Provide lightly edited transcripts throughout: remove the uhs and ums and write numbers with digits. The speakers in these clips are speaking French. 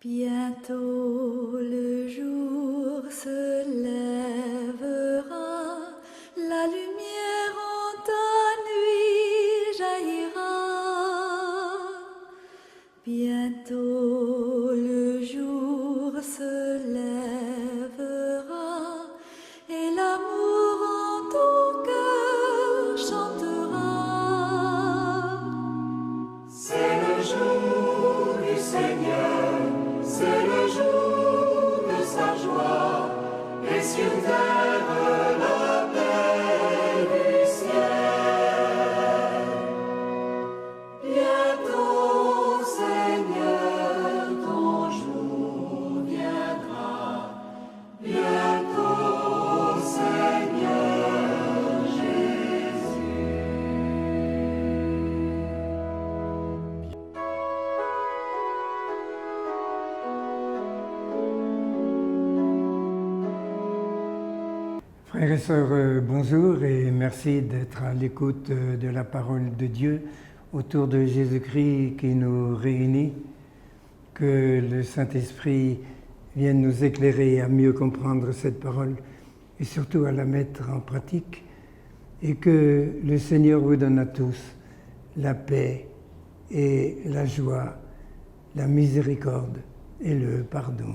Bientôt le jour se lèvera, la lumière en ta nuit jaillira. Bientôt le jour se lèvera et l'amour en ton cœur chantera. C'est le jour du Seigneur, c'est le jour de sa joie, et sur terre la paix du ciel. Bientôt, Seigneur, ton jour viendra. Bientôt, Seigneur Jésus. Frères et sœurs, bonjour et merci d'être à l'écoute de la parole de Dieu autour de Jésus-Christ qui nous réunit. Que le Saint-Esprit vienne nous éclairer à mieux comprendre cette parole et surtout à la mettre en pratique, et que le Seigneur vous donne à tous la paix et la joie, la miséricorde et le pardon.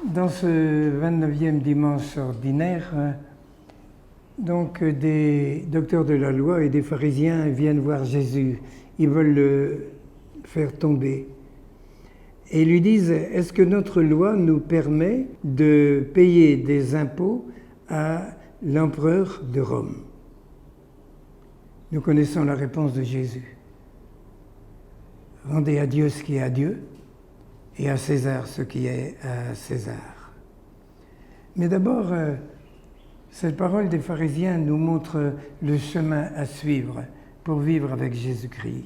Dans ce 29e dimanche ordinaire, donc des docteurs de la loi et des pharisiens viennent voir Jésus. Ils veulent le faire tomber. Et ils lui disent, est-ce que notre loi nous permet de payer des impôts à l'empereur de Rome? Nous connaissons la réponse de Jésus. Rendez à Dieu ce qui est à Dieu, et à César ce qui est à César. Mais d'abord, cette parole des pharisiens nous montre le chemin à suivre pour vivre avec Jésus-Christ.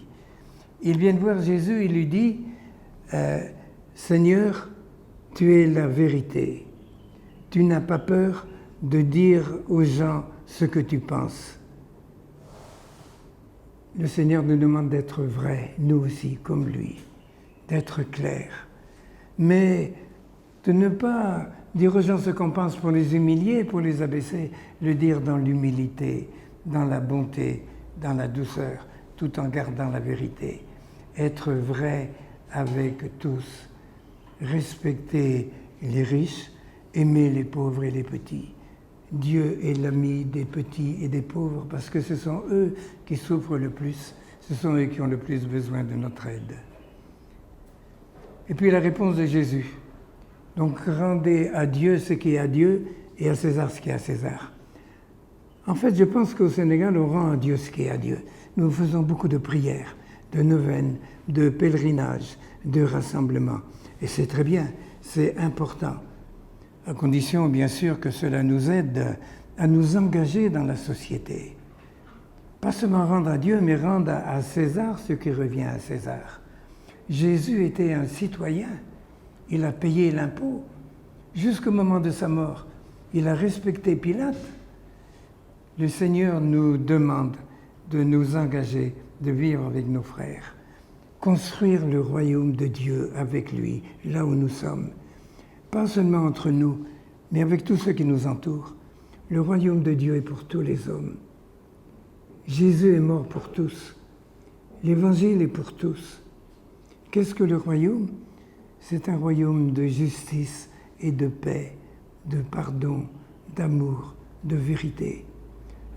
Ils viennent voir Jésus, il lui dit, Seigneur, tu es la vérité. Tu n'as pas peur de dire aux gens ce que tu penses. Le Seigneur nous demande d'être vrai, nous aussi, comme lui, d'être clair. Mais de ne pas dire aux gens ce qu'on pense pour les humilier, pour les abaisser, le dire dans l'humilité, dans la bonté, dans la douceur, tout en gardant la vérité. Être vrai avec tous, respecter les riches, aimer les pauvres et les petits. Dieu est l'ami des petits et des pauvres parce que ce sont eux qui souffrent le plus, ce sont eux qui ont le plus besoin de notre aide. Et puis la réponse de Jésus. Donc rendez à Dieu ce qui est à Dieu et à César ce qui est à César. En fait, je pense qu'au Sénégal, on rend à Dieu ce qui est à Dieu. Nous faisons beaucoup de prières, de neuvaines, de pèlerinages, de rassemblements. Et c'est très bien, c'est important. À condition, bien sûr, que cela nous aide à nous engager dans la société. Pas seulement rendre à Dieu, mais rendre à César ce qui revient à César. Jésus était un citoyen, il a payé l'impôt jusqu'au moment de sa mort. Il a respecté Pilate. Le Seigneur nous demande de nous engager, de vivre avec nos frères, construire le royaume de Dieu avec lui, là où nous sommes. Pas seulement entre nous, mais avec tous ceux qui nous entourent. Le royaume de Dieu est pour tous les hommes. Jésus est mort pour tous. L'Évangile est pour tous. Qu'est-ce que le royaume? C'est un royaume de justice et de paix, de pardon, d'amour, de vérité.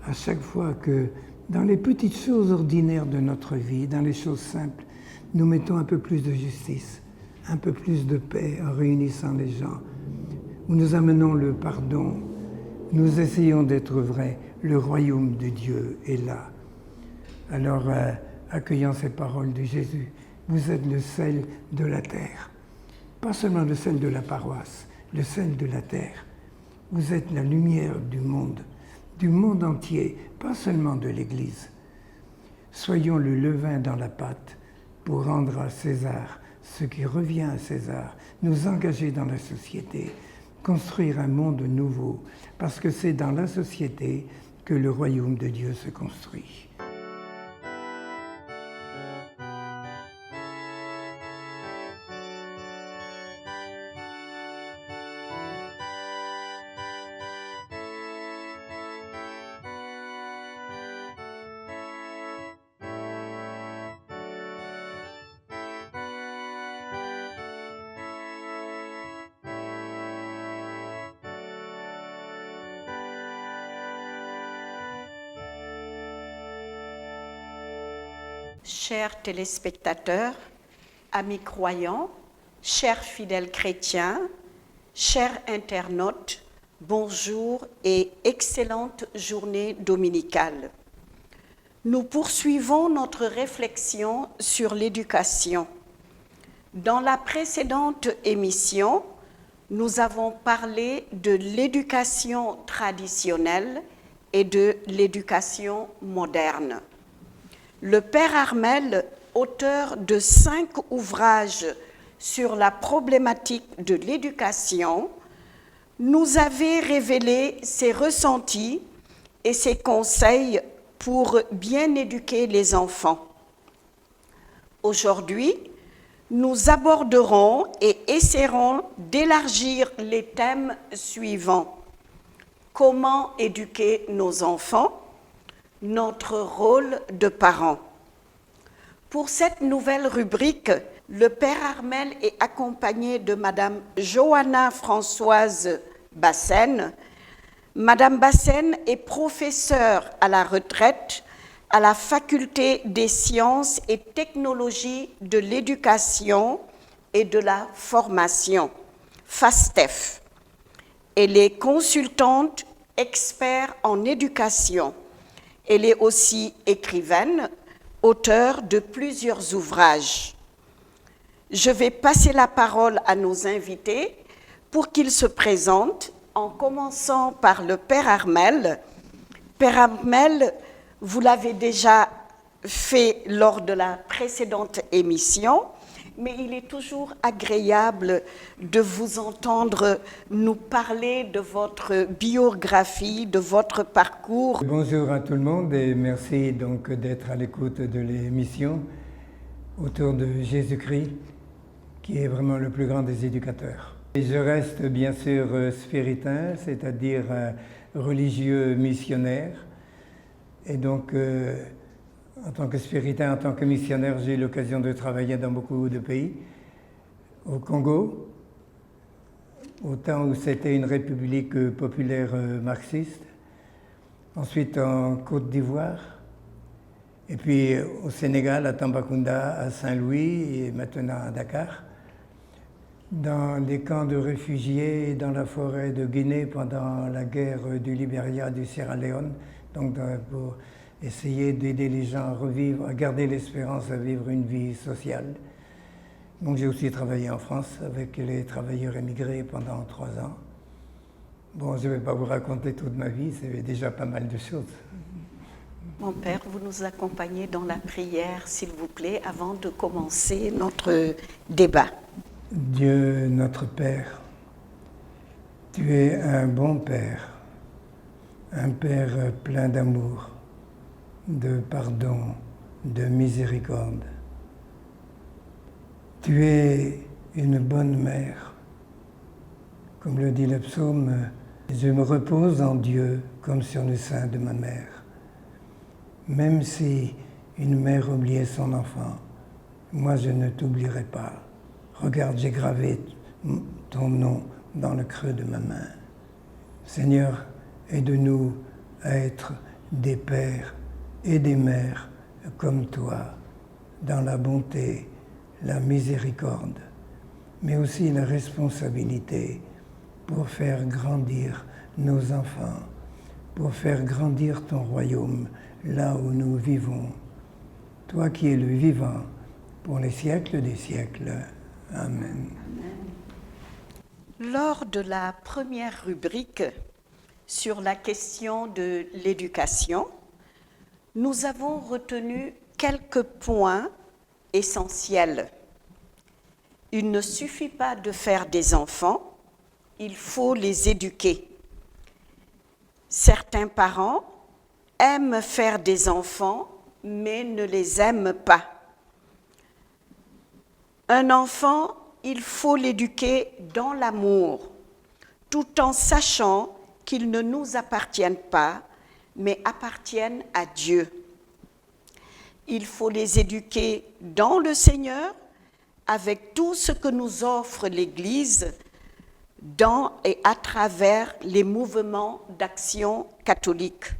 À chaque fois que, dans les petites choses ordinaires de notre vie, dans les choses simples, nous mettons un peu plus de justice, un peu plus de paix en réunissant les gens, où nous amenons le pardon, nous essayons d'être vrais, le royaume de Dieu est là. Alors, accueillons ces paroles de Jésus. Vous êtes le sel de la terre. Pas seulement le sel de la paroisse, le sel de la terre. Vous êtes la lumière du monde entier, pas seulement de l'Église. Soyons le levain dans la pâte pour rendre à César ce qui revient à César, nous engager dans la société, construire un monde nouveau, parce que c'est dans la société que le royaume de Dieu se construit. chers téléspectateurs, amis croyants, chers fidèles chrétiens, chers internautes, bonjour et excellente journée dominicale. Nous poursuivons notre réflexion sur l'éducation. Dans la précédente émission, nous avons parlé de l'éducation traditionnelle et de l'éducation moderne. Le Père Armel, auteur de 5 ouvrages sur la problématique de l'éducation, nous avait révélé ses ressentis et ses conseils pour bien éduquer les enfants. Aujourd'hui, nous aborderons et essaierons d'élargir les thèmes suivants. Comment éduquer nos enfants? Notre rôle de parents. Pour cette nouvelle rubrique, le Père Armel est accompagné de Madame Johanna Françoise Bassène. Madame Bassène est professeure à la retraite à la Faculté des sciences et technologies de l'éducation et de la formation, FASTEF. Elle est consultante, expert en éducation. Elle est aussi écrivaine, auteure de plusieurs ouvrages. Je vais passer la parole à nos invités pour qu'ils se présentent, en commençant par le Père Armel. Père Armel, vous l'avez déjà fait lors de la précédente émission, mais il est toujours agréable de vous entendre nous parler de votre biographie, de votre parcours. Bonjour à tout le monde et merci donc d'être à l'écoute de l'émission autour de Jésus-Christ, qui est vraiment le plus grand des éducateurs. Et je reste bien sûr spiritain, c'est-à-dire religieux missionnaire. Et donc, en tant que spiritain, en tant que missionnaire, j'ai eu l'occasion de travailler dans beaucoup de pays. Au Congo, au temps où c'était une république populaire marxiste. Ensuite en Côte d'Ivoire. Et puis au Sénégal, à Tambacounda, à Saint-Louis et maintenant à Dakar. Dans des camps de réfugiés dans la forêt de Guinée pendant la guerre du Libéria, du Sierra Leone. Donc pour essayer d'aider les gens à revivre, à garder l'espérance à vivre une vie sociale. Donc j'ai aussi travaillé en France avec les travailleurs émigrés pendant 3 ans. Bon, je ne vais pas vous raconter toute ma vie, c'est déjà pas mal de choses. Mon Père, vous nous accompagnez dans la prière, s'il vous plaît, avant de commencer notre débat. Dieu notre Père, tu es un bon Père, un Père plein d'amour, de pardon, de miséricorde. Tu es une bonne mère. Comme le dit le psaume, je me repose en Dieu comme sur le sein de ma mère. Même si une mère oubliait son enfant, moi je ne t'oublierai pas. Regarde, j'ai gravé ton nom dans le creux de ma main. Seigneur, aide-nous à être des pères et des mères comme toi, dans la bonté, la miséricorde, mais aussi la responsabilité pour faire grandir nos enfants, pour faire grandir ton royaume là où nous vivons. Toi qui es le vivant pour les siècles des siècles. Amen. Lors de la première rubrique sur la question de l'éducation, nous avons retenu quelques points essentiels. Il ne suffit pas de faire des enfants, il faut les éduquer. Certains parents aiment faire des enfants, mais ne les aiment pas. Un enfant, il faut l'éduquer dans l'amour, tout en sachant qu'ils ne nous appartiennent pas, mais appartiennent à Dieu. Il faut les éduquer dans le Seigneur, avec tout ce que nous offre l'Église dans et à travers les mouvements d'action catholique.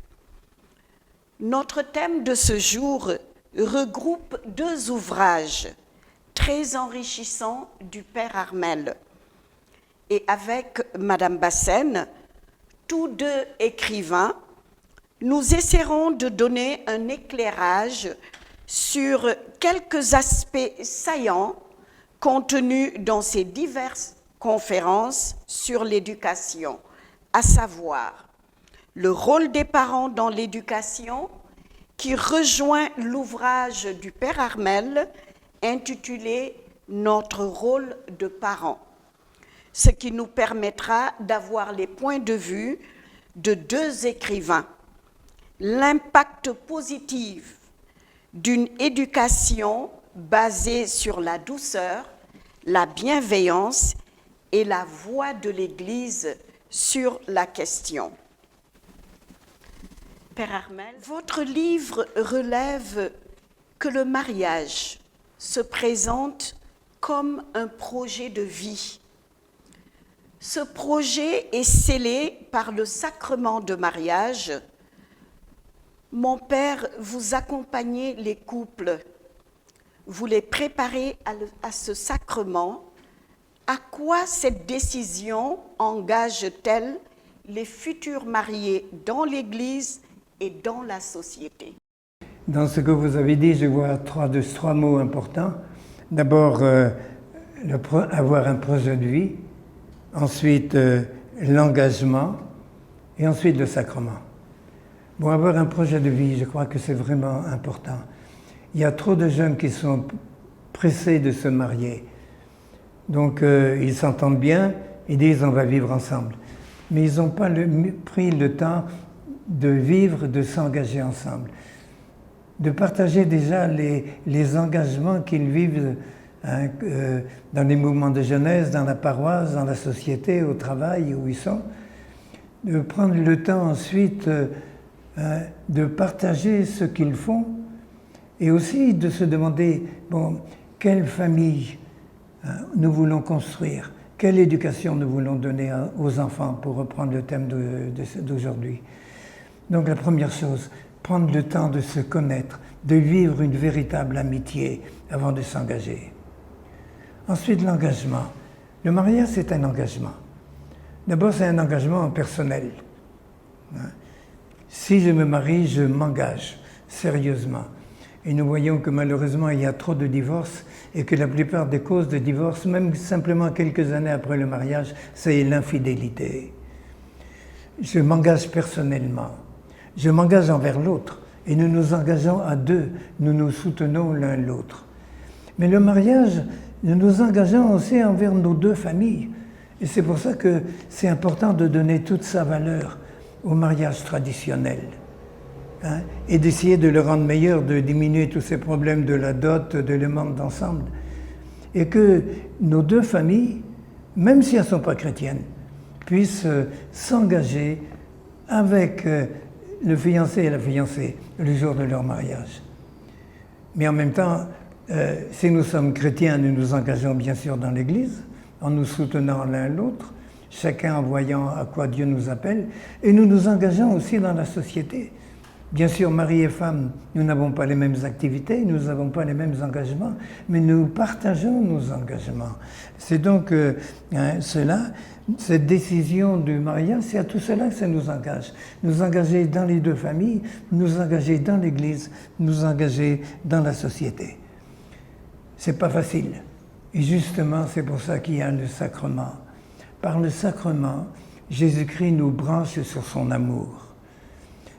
Notre thème de ce jour regroupe 2 ouvrages très enrichissants du Père Armel. Et avec Madame Bassène, tous 2 écrivains, nous essaierons de donner un éclairage sur quelques aspects saillants contenus dans ces diverses conférences sur l'éducation, à savoir le rôle des parents dans l'éducation, qui rejoint l'ouvrage du Père Armel intitulé « Notre rôle de parents », ce qui nous permettra d'avoir les points de vue de 2 écrivains. L'impact positif d'une éducation basée sur la douceur, la bienveillance et la voix de l'Église sur la question. Père Armel, votre livre relève que le mariage se présente comme un projet de vie. Ce projet est scellé par le sacrement de mariage. Mon Père, vous accompagnez les couples, vous les préparez à ce sacrement. À quoi cette décision engage-t-elle les futurs mariés dans l'Église et dans la société? Dans ce que vous avez dit, je vois trois mots importants. D'abord, avoir un projet de vie, ensuite l'engagement et ensuite le sacrement. Bon, avoir un projet de vie, je crois que c'est vraiment important. Il y a trop de jeunes qui sont pressés de se marier. Donc ils s'entendent bien, ils disent on va vivre ensemble. Mais ils n'ont pas pris le temps de vivre, de s'engager ensemble. De partager déjà les engagements qu'ils vivent dans les mouvements de jeunesse, dans la paroisse, dans la société, au travail, où ils sont. De prendre le temps ensuite de partager ce qu'ils font et aussi de se demander, bon, quelle famille nous voulons construire, quelle éducation nous voulons donner aux enfants, pour reprendre le thème d'aujourd'hui. Donc la première chose, prendre le temps de se connaître, de vivre une véritable amitié avant de s'engager. Ensuite, l'engagement. Le mariage, c'est un engagement. D'abord, c'est un engagement personnel. Si je me marie, je m'engage sérieusement. Et nous voyons que malheureusement, il y a trop de divorces et que la plupart des causes de divorce, même simplement quelques années après le mariage, c'est l'infidélité. Je m'engage personnellement. Je m'engage envers l'autre et nous nous engageons à 2. Nous nous soutenons l'un l'autre. Mais le mariage, nous nous engageons aussi envers nos 2 familles. Et c'est pour ça que c'est important de donner toute sa valeur au mariage traditionnel. Et d'essayer de le rendre meilleur, de diminuer tous ces problèmes de la dot, de le manque d'ensemble. Et que nos 2 familles, même si elles ne sont pas chrétiennes, puissent s'engager avec le fiancé et la fiancée le jour de leur mariage. Mais en même temps, si nous sommes chrétiens, nous nous engageons bien sûr dans l'Église, en nous soutenant l'un l'autre, chacun en voyant à quoi Dieu nous appelle, et nous nous engageons aussi dans la société. Bien sûr, mari et femme, nous n'avons pas les mêmes activités, nous n'avons pas les mêmes engagements, mais nous partageons nos engagements. C'est donc cette décision du mariage, c'est à tout cela que ça nous engage. Nous engager dans les 2 familles, nous engager dans l'Église, nous engager dans la société. C'est pas facile. Et justement, c'est pour ça qu'il y a le sacrement. Par le sacrement, Jésus-Christ nous branche sur son amour.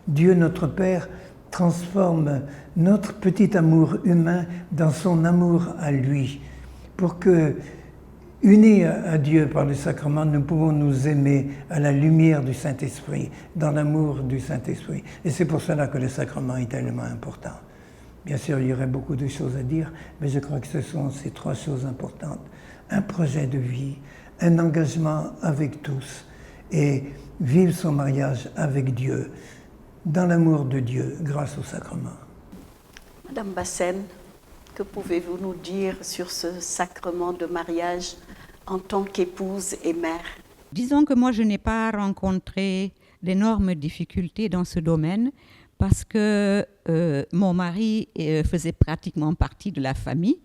Dieu, notre Père, transforme notre petit amour humain dans son amour à lui, pour que, unis à Dieu par le sacrement, nous pouvons nous aimer à la lumière du Saint-Esprit, dans l'amour du Saint-Esprit. Et c'est pour cela que le sacrement est tellement important. Bien sûr, il y aurait beaucoup de choses à dire, mais je crois que ce sont ces 3 choses importantes. Un projet de vie, un engagement avec tous, et vivre son mariage avec Dieu, dans l'amour de Dieu, grâce au sacrement. Madame Bassène, que pouvez-vous nous dire sur ce sacrement de mariage en tant qu'épouse et mère? Disons que moi, je n'ai pas rencontré d'énormes difficultés dans ce domaine parce que mon mari faisait pratiquement partie de la famille.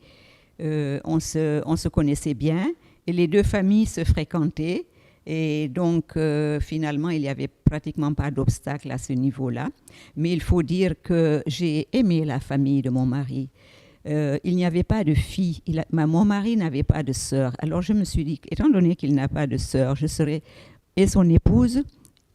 On se connaissait bien et les deux familles se fréquentaient. Et donc, finalement, il n'y avait pratiquement pas d'obstacle à ce niveau-là. Mais il faut dire que j'ai aimé la famille de mon mari. Il n'y avait pas de fille. Mon mari n'avait pas de sœur. Alors, je me suis dit, étant donné qu'il n'a pas de sœur, je serai et son épouse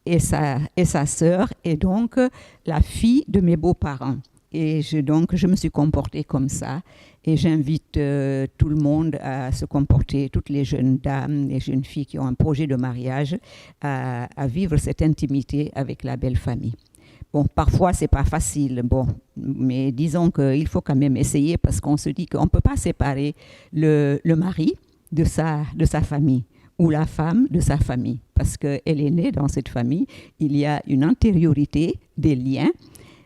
et sa sœur, et donc la fille de mes beaux-parents. Et donc, je me suis comportée comme ça. Et j'invite tout le monde à se comporter, toutes les jeunes dames, les jeunes filles qui ont un projet de mariage, à vivre cette intimité avec la belle famille. Bon, parfois, c'est pas facile, bon, mais disons qu'il faut quand même essayer parce qu'on se dit qu'on ne peut pas séparer le mari de sa famille ou la femme de sa famille parce qu'elle est née dans cette famille. Il y a une antériorité des liens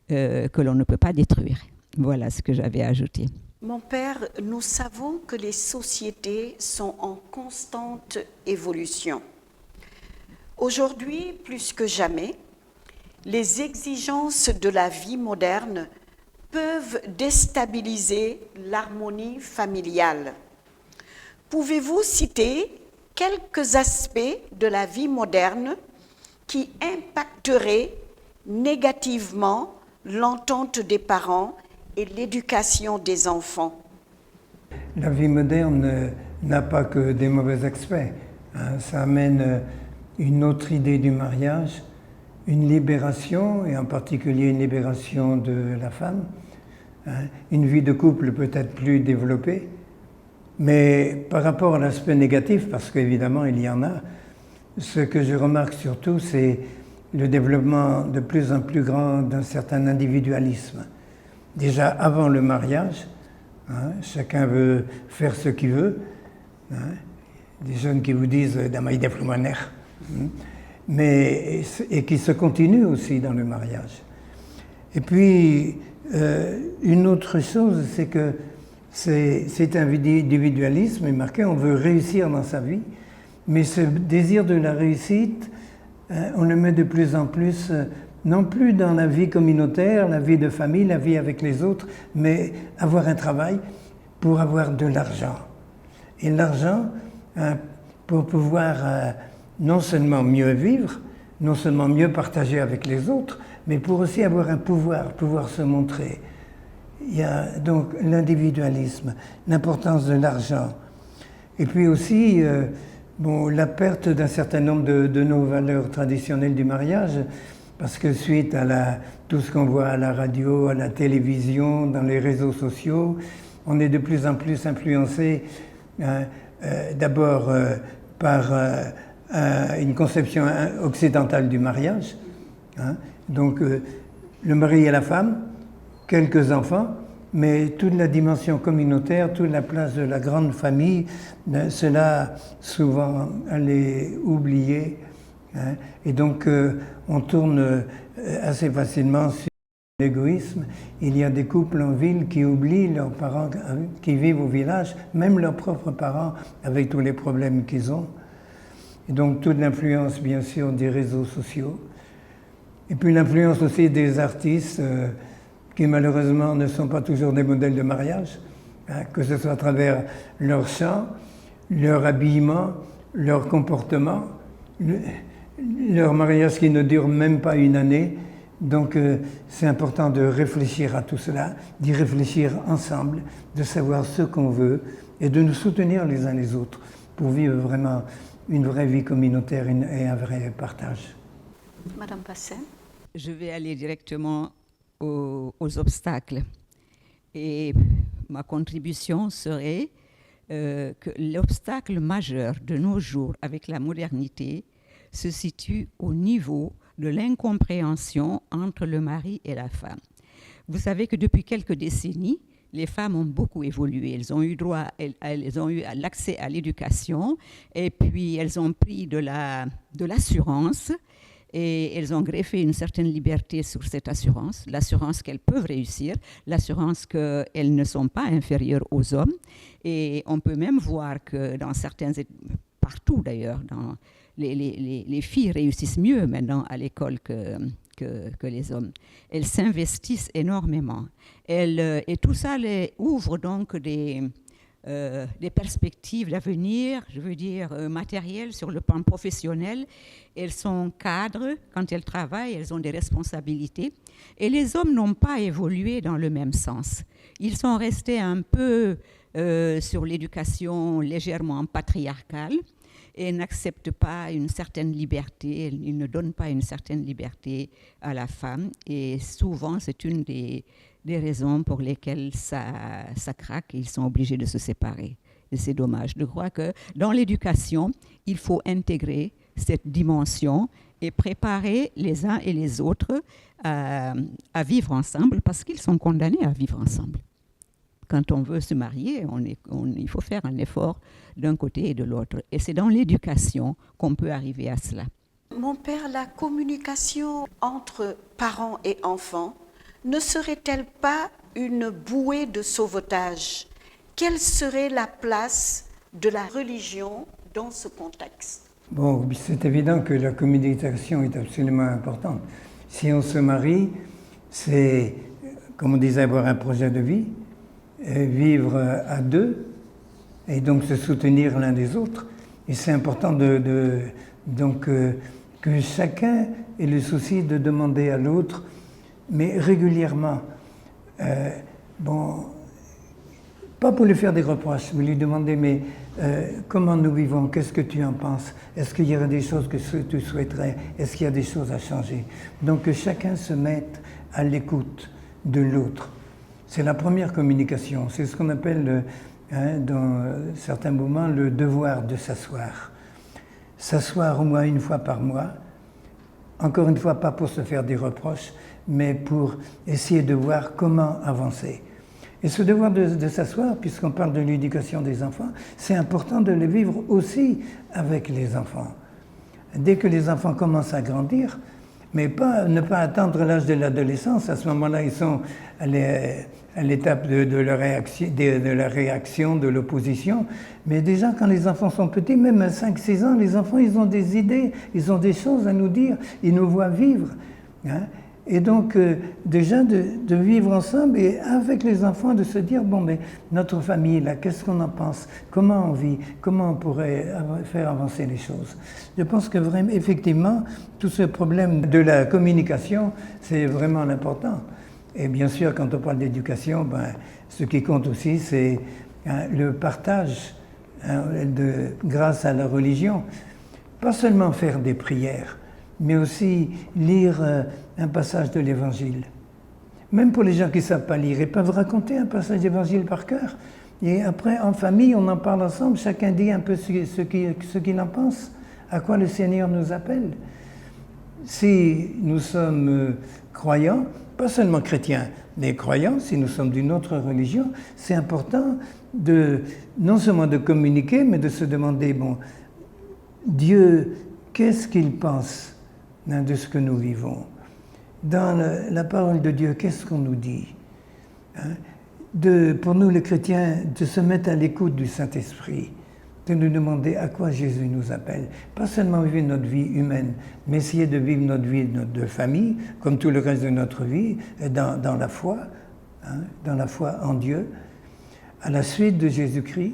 que l'on ne peut pas détruire. Voilà ce que j'avais ajouté. Mon père, nous savons que les sociétés sont en constante évolution. Aujourd'hui, plus que jamais, les exigences de la vie moderne peuvent déstabiliser l'harmonie familiale. Pouvez-vous citer quelques aspects de la vie moderne qui impacteraient négativement l'entente des parents et l'éducation des enfants? La vie moderne n'a pas que des mauvais aspects. Ça amène une autre idée du mariage, une libération, et en particulier une libération de la femme, une vie de couple peut-être plus développée. Mais par rapport à l'aspect négatif, parce qu'évidemment il y en a, ce que je remarque surtout, c'est le développement de plus en plus grand d'un certain individualisme. Déjà avant le mariage, chacun veut faire ce qu'il veut. Des jeunes qui vous disent « damay def lu ma neex », et qui se continue aussi dans le mariage. Et puis, une autre chose, c'est que cet individualisme est marqué, on veut réussir dans sa vie, mais ce désir de la réussite, on le met de plus en plus, non plus dans la vie communautaire, la vie de famille, la vie avec les autres, mais avoir un travail pour avoir de l'argent. Et l'argent, pour pouvoir non seulement mieux vivre, non seulement mieux partager avec les autres, mais pour aussi avoir un pouvoir se montrer. Il y a donc l'individualisme, l'importance de l'argent. Et puis aussi, la perte d'un certain nombre de nos valeurs traditionnelles du mariage, parce que suite à tout ce qu'on voit à la radio, à la télévision, dans les réseaux sociaux, on est de plus en plus influencé d'abord par une conception occidentale du mariage. Donc le mari et la femme, quelques enfants, mais toute la dimension communautaire, toute la place de la grande famille, cela souvent elle est oubliée. Et donc on tourne assez facilement sur l'égoïsme. Il y a des couples en ville qui oublient leurs parents qui vivent au village, même leurs propres parents avec tous les problèmes qu'ils ont. Et donc toute l'influence bien sûr des réseaux sociaux. Et puis l'influence aussi des artistes qui malheureusement ne sont pas toujours des modèles de mariage, que ce soit à travers leur chant, leur habillement, leur comportement, leur mariage qui ne dure même pas une année. Donc c'est important de réfléchir à tout cela, d'y réfléchir ensemble, de savoir ce qu'on veut et de nous soutenir les uns les autres pour vivre vraiment une vraie vie communautaire et un vrai partage. Madame Passet. Je vais aller directement aux obstacles. Et ma contribution serait que l'obstacle majeur de nos jours avec la modernité se situe au niveau de l'incompréhension entre le mari et la femme. Vous savez que depuis quelques décennies, les femmes ont beaucoup évolué. Elles ont eu droit, elles ont eu l'accès à l'éducation et puis elles ont pris de l'assurance et elles ont greffé une certaine liberté sur cette assurance, l'assurance qu'elles peuvent réussir, l'assurance qu'elles ne sont pas inférieures aux hommes. Et on peut même voir que dans partout d'ailleurs, les filles réussissent mieux maintenant à l'école que que les hommes. Elles s'investissent énormément. Et tout ça ouvre donc des perspectives d'avenir, je veux dire matérielles sur le plan professionnel. Elles sont cadres, quand elles travaillent, elles ont des responsabilités. Et les hommes n'ont pas évolué dans le même sens. Ils sont restés un peu sur l'éducation légèrement patriarcale et n'acceptent pas une certaine liberté, ils ne donnent pas une certaine liberté à la femme. Et souvent, c'est une des raisons pour lesquelles ça craque et ils sont obligés de se séparer. Et c'est dommage. Je crois que dans l'éducation, il faut intégrer cette dimension et préparer les uns et les autres à vivre ensemble parce qu'ils sont condamnés à vivre ensemble. Quand on veut se marier, il faut faire un effort d'un côté et de l'autre. Et c'est dans l'éducation qu'on peut arriver à cela. Mon père, la communication entre parents et enfants ne serait-elle pas une bouée de sauvetage? Quelle serait la place de la religion dans ce contexte? Bon, c'est évident que la communication est absolument importante. Si on se marie, c'est, comme on disait, avoir un projet de vie, vivre à deux, et donc se soutenir l'un des autres. Et c'est important donc, que chacun ait le souci de demander à l'autre, mais régulièrement, bon, pas pour lui faire des reproches, mais lui demander, mais comment nous vivons, qu'est-ce que tu en penses? Est-ce qu'il y aurait des choses que tu souhaiterais? Est-ce qu'il y a des choses à changer? Donc que chacun se mette à l'écoute de l'autre. C'est la première communication, c'est ce qu'on appelle dans certains moments le devoir de s'asseoir. S'asseoir au moins une fois par mois, encore une fois pas pour se faire des reproches, mais pour essayer de voir comment avancer. Et ce devoir de s'asseoir, puisqu'on parle de l'éducation des enfants, c'est important de le vivre aussi avec les enfants. Dès que les enfants commencent à grandir, mais ne pas attendre l'âge de l'adolescence, à ce moment-là ils sont à l'étape de la réaction, de l'opposition, mais déjà quand les enfants sont petits, même à 5-6 ans, les enfants ils ont des idées, ils ont des choses à nous dire, ils nous voient vivre. Hein. Et donc, déjà de vivre ensemble et avec les enfants, de se dire, bon, mais notre famille, là, qu'est-ce qu'on en pense? Comment on vit? Comment on pourrait faire avancer les choses? Je pense que vraiment, effectivement, tout ce problème de la communication, c'est vraiment l'important. Et bien sûr, quand on parle d'éducation, ben, ce qui compte aussi, c'est le partage grâce à la religion. Pas seulement faire des prières, mais aussi lire un passage de l'Évangile. Même pour les gens qui ne savent pas lire, ils peuvent raconter un passage d'Évangile par cœur. Et après, en famille, on en parle ensemble, chacun dit un peu ce qu'il en pense, à quoi le Seigneur nous appelle. Si nous sommes croyants, pas seulement chrétiens, mais croyants, si nous sommes d'une autre religion, c'est important non seulement de communiquer, mais de se demander, bon, Dieu, qu'est-ce qu'il pense de ce que nous vivons? Dans la parole de Dieu, qu'est-ce qu'on nous dit? Pour nous les chrétiens, de se mettre à l'écoute du Saint-Esprit, de nous demander à quoi Jésus nous appelle. Pas seulement vivre notre vie humaine, mais essayer de vivre notre vie de famille, comme tout le reste de notre vie, dans la foi, dans la foi en Dieu, à la suite de Jésus-Christ,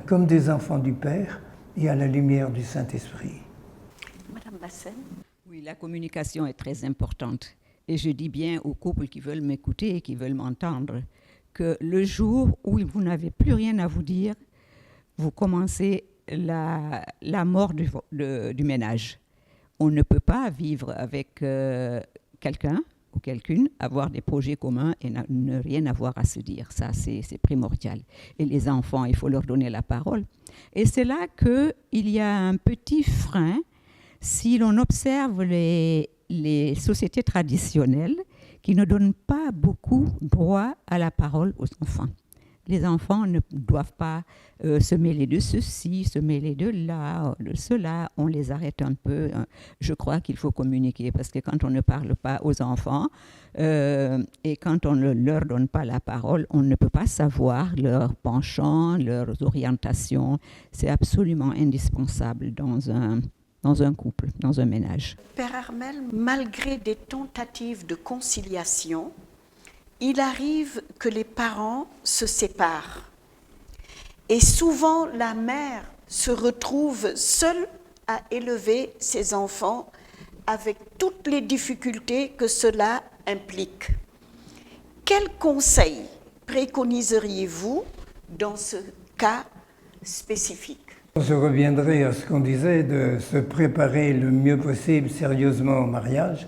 comme des enfants du Père et à la lumière du Saint-Esprit. Madame Bassène. Oui, la communication est très importante. Et je dis bien aux couples qui veulent m'écouter et qui veulent m'entendre que le jour où vous n'avez plus rien à vous dire, vous commencez la mort du ménage. On ne peut pas vivre avec quelqu'un ou quelqu'une, avoir des projets communs et ne rien avoir à se dire. Ça, c'est primordial. Et les enfants, il faut leur donner la parole. Et c'est là qu'il y a un petit frein. Si l'on observe les sociétés traditionnelles qui ne donnent pas beaucoup droit à la parole aux enfants. Les enfants ne doivent pas se mêler de ceci, se mêler de là, de cela. On les arrête un peu. Je crois qu'il faut communiquer parce que quand on ne parle pas aux enfants et quand on ne leur donne pas la parole, on ne peut pas savoir leurs penchants, leurs orientations. C'est absolument indispensable dans dans un couple, dans un ménage. Père Armel, malgré des tentatives de conciliation, il arrive que les parents se séparent. Et souvent, la mère se retrouve seule à élever ses enfants avec toutes les difficultés que cela implique. Quels conseils préconiseriez-vous dans ce cas spécifique? Je reviendrai à ce qu'on disait de se préparer le mieux possible sérieusement au mariage.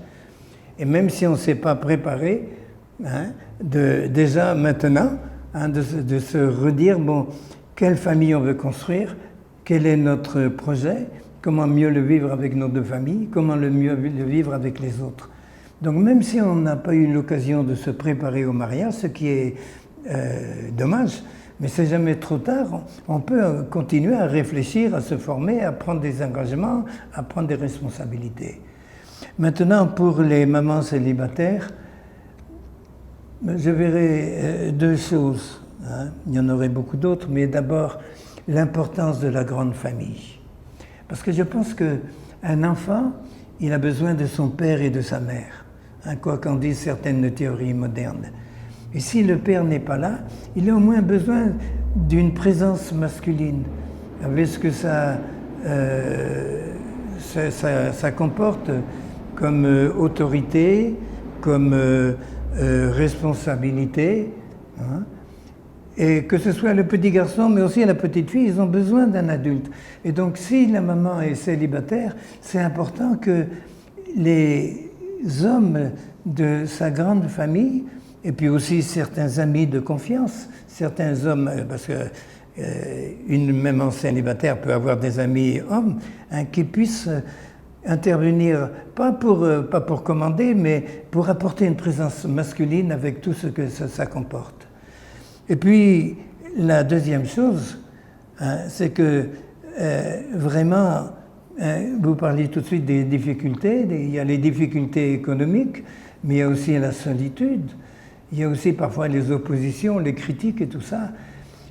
Et même si on ne s'est pas préparé, déjà maintenant, de se redire, bon, quelle famille on veut construire, quel est notre projet, comment mieux le vivre avec nos deux familles, comment le mieux le vivre avec les autres. Donc même si on n'a pas eu l'occasion de se préparer au mariage, ce qui est dommage, mais c'est jamais trop tard, on peut continuer à réfléchir, à se former, à prendre des engagements, à prendre des responsabilités. Maintenant, pour les mamans célibataires, je verrai deux choses. Il y en aurait beaucoup d'autres, mais d'abord, l'importance de la grande famille. Parce que je pense qu'un enfant, il a besoin de son père et de sa mère, quoi qu'en disent certaines théories modernes. Et si le père n'est pas là, il a au moins besoin d'une présence masculine, avec ce que ça comporte comme autorité, comme responsabilité. Et que ce soit le petit garçon, mais aussi la petite fille, ils ont besoin d'un adulte. Et donc, si la maman est célibataire, c'est important que les hommes de sa grande famille, et puis aussi certains amis de confiance, certains hommes, parce que une maman célibataire peut avoir des amis hommes, qui puissent intervenir, pas pour commander, mais pour apporter une présence masculine avec tout ce que ça comporte. Et puis, la deuxième chose, c'est que vraiment, vous parliez tout de suite des difficultés, il y a les difficultés économiques, mais il y a aussi la solitude, il y a aussi parfois les oppositions, les critiques et tout ça.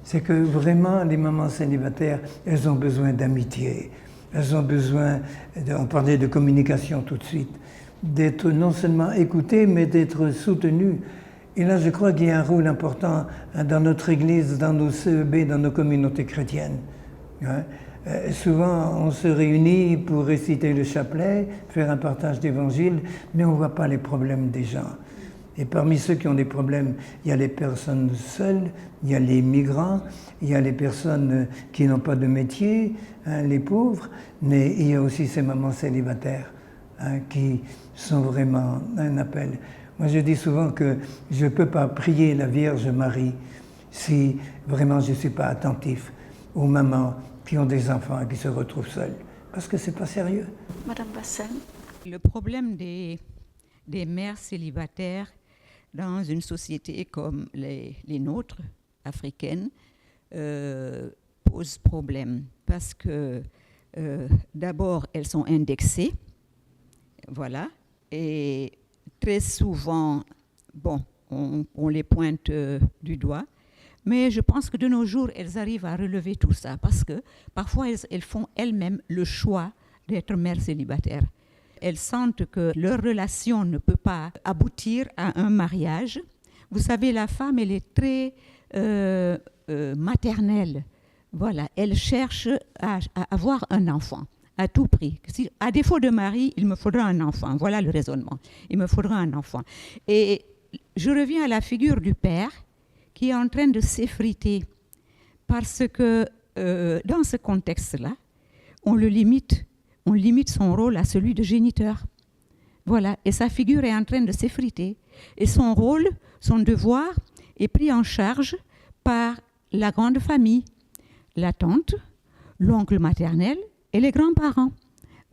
C'est que vraiment, les mamans célibataires, elles ont besoin d'amitié, elles ont besoin, on parlait de communication tout de suite, d'être non seulement écoutées, mais d'être soutenues. Et là, je crois qu'il y a un rôle important dans notre Église, dans nos CEB, dans nos communautés chrétiennes. Souvent, on se réunit pour réciter le chapelet, faire un partage d'évangile, mais on ne voit pas les problèmes des gens. Et parmi ceux qui ont des problèmes, il y a les personnes seules, il y a les migrants, il y a les personnes qui n'ont pas de métier, les pauvres, mais il y a aussi ces mamans célibataires qui sont vraiment un appel. Moi, je dis souvent que je ne peux pas prier la Vierge Marie si vraiment je ne suis pas attentif aux mamans qui ont des enfants et qui se retrouvent seules. Parce que ce n'est pas sérieux. Madame Bassène. Le problème des mères célibataires dans une société comme les nôtres, africaines, pose problème. Parce que d'abord, elles sont indexées, voilà, et très souvent, bon, on les pointe du doigt, mais je pense que de nos jours, elles arrivent à relever tout ça parce que parfois, elles font elles-mêmes le choix d'être mères célibataires. Elles sentent que leur relation ne peut pas aboutir à un mariage. Vous savez, la femme, elle est très maternelle. Voilà, elle cherche à avoir un enfant. À tout prix. Si, à défaut de mari, il me faudra un enfant. Voilà le raisonnement. Il me faudra un enfant. Et je reviens à la figure du père qui est en train de s'effriter parce que dans ce contexte-là, on limite son rôle à celui de géniteur. Voilà. Et sa figure est en train de s'effriter. Et son rôle, son devoir est pris en charge par la grande famille, la tante, l'oncle maternel, et les grands-parents.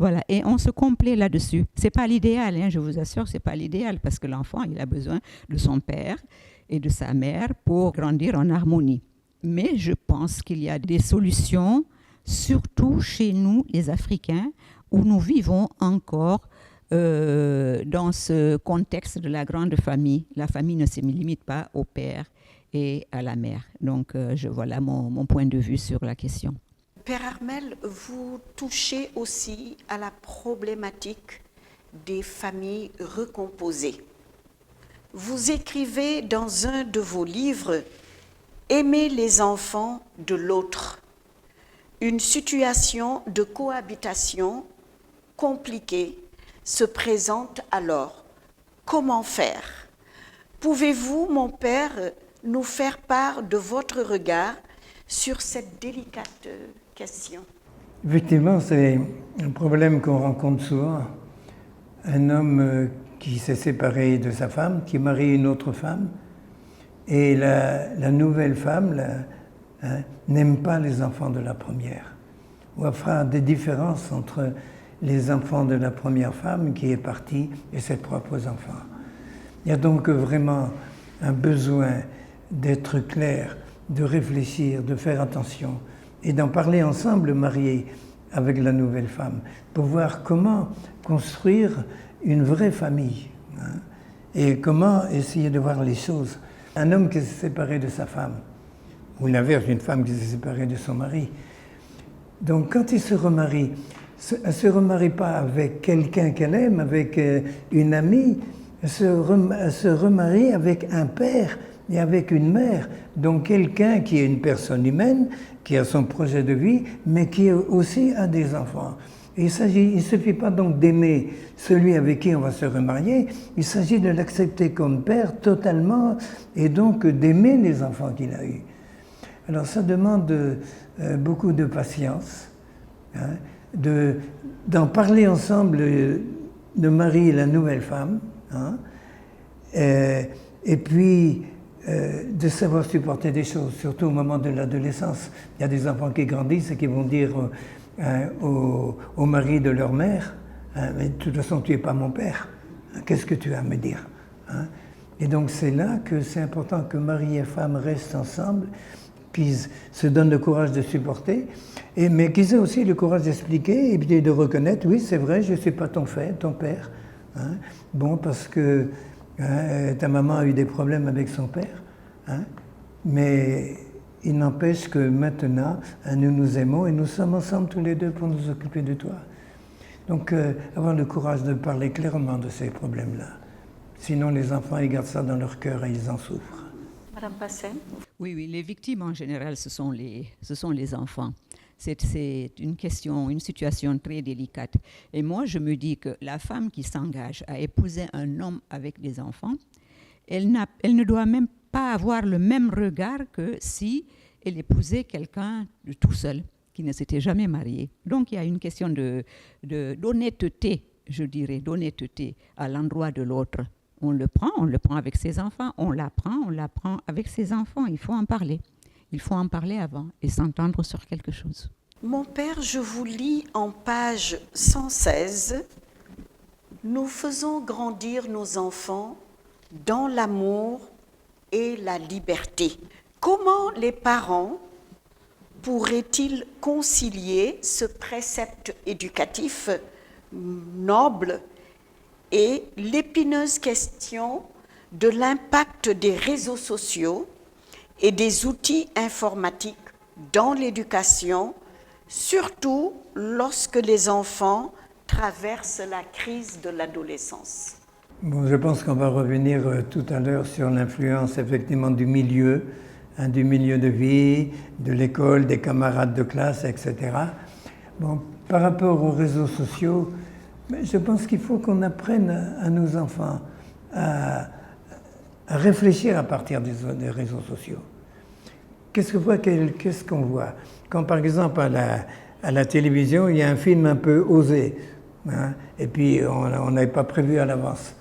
Voilà, et on se complaît là-dessus. Ce n'est pas l'idéal, je vous assure, ce n'est pas l'idéal, parce que l'enfant, il a besoin de son père et de sa mère pour grandir en harmonie. Mais je pense qu'il y a des solutions, surtout chez nous, les Africains, où nous vivons encore dans ce contexte de la grande famille. La famille ne se limite pas au père et à la mère. Donc, voilà mon point de vue sur la question. Père Armel, vous touchez aussi à la problématique des familles recomposées. Vous écrivez dans un de vos livres « Aimer les enfants de l'autre ». Une situation de cohabitation compliquée se présente alors. Comment faire? Pouvez-vous, mon père, nous faire part de votre regard sur cette délicate question? Effectivement, c'est un problème qu'on rencontre souvent. Un homme qui s'est séparé de sa femme, qui marie une autre femme, et la nouvelle femme n'aime pas les enfants de la première, ou fera des différences entre les enfants de la première femme qui est partie et ses propres enfants. Il y a donc vraiment un besoin d'être clair, de réfléchir, de faire attention et d'en parler ensemble, mariés, avec la nouvelle femme, pour voir comment construire une vraie famille et comment essayer de voir les choses. Un homme qui s'est séparé de sa femme, ou l'inverse, une femme qui s'est séparée de son mari. Donc quand il se remarie, elle ne se remarie pas avec quelqu'un qu'elle aime, avec une amie, elle se remarie avec un père et avec une mère, donc quelqu'un qui est une personne humaine, qui a son projet de vie, mais qui aussi a des enfants. Et il ne suffit pas donc d'aimer celui avec qui on va se remarier, il s'agit de l'accepter comme père totalement et donc d'aimer les enfants qu'il a eus. Alors ça demande beaucoup de patience, d'en parler ensemble, de marier la nouvelle femme, et puis de savoir supporter des choses, surtout au moment de l'adolescence. Il y a des enfants qui grandissent et qui vont dire au mari de leur mère, mais de toute façon tu n'es pas mon père, qu'est-ce que tu as à me dire? Et donc c'est là que c'est important que mari et femme restent ensemble, qu'ils se donnent le courage de supporter, mais qu'ils aient aussi le courage d'expliquer et de reconnaître, oui c'est vrai, je ne suis pas ton père, bon parce que ta maman a eu des problèmes avec son père, mais il n'empêche que maintenant, nous nous aimons et nous sommes ensemble tous les deux pour nous occuper de toi. Donc, avoir le courage de parler clairement de ces problèmes-là. Sinon, les enfants, ils gardent ça dans leur cœur et ils en souffrent. Madame Passen? Oui, les victimes en général, ce sont les enfants. C'est une question, une situation très délicate. Et moi, je me dis que la femme qui s'engage à épouser un homme avec des enfants, elle ne doit même pas avoir le même regard que si elle épousait quelqu'un de tout seul, qui ne s'était jamais marié. Donc, il y a une question d'honnêteté, je dirais, d'honnêteté à l'endroit de l'autre. On le prend avec ses enfants, on l'apprend avec ses enfants. Il faut en parler. Il faut en parler avant et s'entendre sur quelque chose. Mon père, je vous lis en page 116. Nous faisons grandir nos enfants dans l'amour et la liberté. Comment les parents pourraient-ils concilier ce précepte éducatif noble et l'épineuse question de l'impact des réseaux sociaux et des outils informatiques dans l'éducation, surtout lorsque les enfants traversent la crise de l'adolescence? Bon, je pense qu'on va revenir tout à l'heure sur l'influence effectivement du milieu de vie, de l'école, des camarades de classe, etc. Bon, par rapport aux réseaux sociaux, je pense qu'il faut qu'on apprenne à nos enfants à réfléchir à partir des réseaux sociaux. Qu'est-ce qu'on voit? Quand par exemple à la télévision, il y a un film un peu osé, et puis on n'avait pas prévu à l'avance.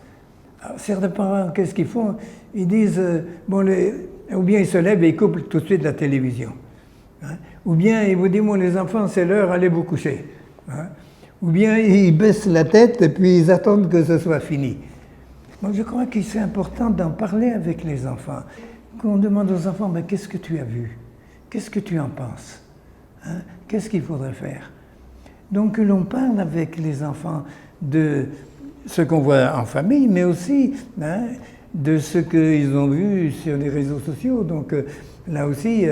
Alors, certains parents, qu'est-ce qu'ils font? Ils disent, ou bien ils se lèvent et ils coupent tout de suite la télévision. Ou bien ils vous disent, les enfants, c'est l'heure, allez vous coucher. Ou bien ils baissent la tête et puis ils attendent que ce soit fini. Donc je crois que c'est important d'en parler avec les enfants. Qu'on demande aux enfants, mais qu'est-ce que tu as vu? Qu'est-ce que tu en penses? Qu'est-ce qu'il faudrait faire? Donc que l'on parle avec les enfants de ce qu'on voit en famille, mais aussi de ce qu'ils ont vu sur les réseaux sociaux. Donc là aussi,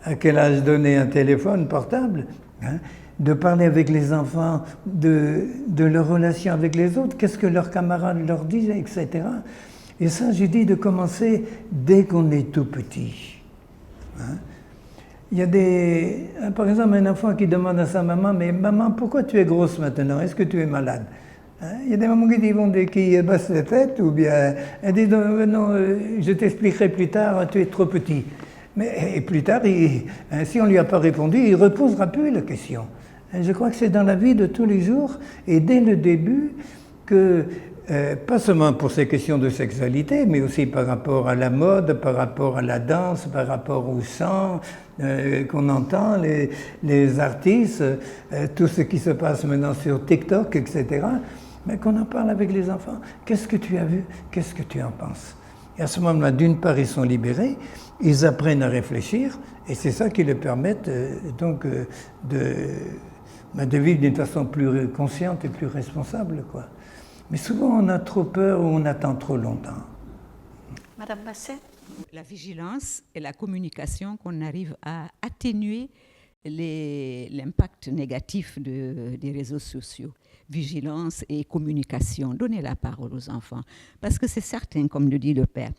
à quel âge donner un téléphone portable, hein, de parler avec les enfants de leur relation avec les autres, qu'est-ce que leurs camarades leur disent, etc. Et ça, j'ai dit de commencer dès qu'on est tout petit. Hein. Il y a par exemple, un enfant qui demande à sa maman, mais maman, pourquoi tu es grosse maintenant? Est-ce que tu es malade? Hein? Il y a des mamans qui baissent la tête, ou bien elles disent, non, je t'expliquerai plus tard, tu es trop petit. Mais et plus tard, si on ne lui a pas répondu, il ne reposera plus la question. Et je crois que c'est dans la vie de tous les jours, et dès le début, que pas seulement pour ces questions de sexualité, mais aussi par rapport à la mode, par rapport à la danse, par rapport au chant qu'on entend, les artistes, tout ce qui se passe maintenant sur TikTok, etc., mais qu'on en parle avec les enfants. Qu'est-ce que tu as vu? Qu'est-ce que tu en penses? Et à ce moment-là, d'une part, ils sont libérés, ils apprennent à réfléchir, et c'est ça qui leur permet de vivre d'une façon plus consciente et plus responsable, quoi. Mais souvent, on a trop peur ou on attend trop longtemps. Madame Basset? La vigilance et la communication, qu'on arrive à atténuer l'impact négatif des réseaux sociaux. Vigilance et communication, donner la parole aux enfants. Parce que c'est certain, comme le dit le père,